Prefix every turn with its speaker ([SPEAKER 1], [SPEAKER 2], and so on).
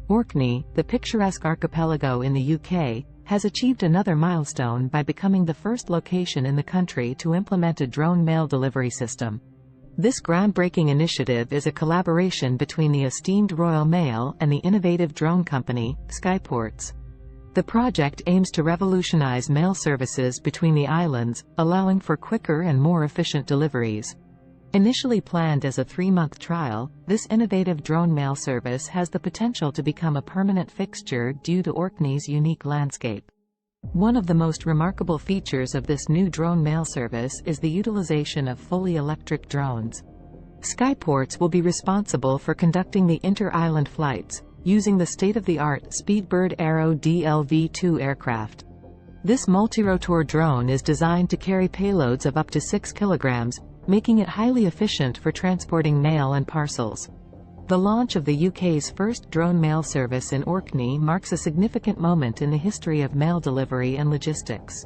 [SPEAKER 1] Orkney, the picturesque archipelago in the UK, has achieved another milestone by becoming the first location in the country to implement a drone mail delivery system. This groundbreaking initiative is a collaboration between the esteemed Royal Mail and the innovative drone company, Skyports. The project aims to revolutionize mail services between the islands, allowing for quicker and more efficient deliveries. Initially planned as a 3-month trial, this innovative drone mail service has the potential to become a permanent fixture due to Orkney's unique landscape. One of the most remarkable features of this new drone mail service is the utilization of fully electric drones. Skyports will be responsible for conducting the inter-island flights, using the state-of-the-art Speedbird Aero DLV-2 aircraft. This multirotor drone is designed to carry payloads of up to 6 kilograms, making it highly efficient for transporting mail and parcels. The launch of the UK's first drone mail service in Orkney marks a significant moment in the history of mail delivery and logistics.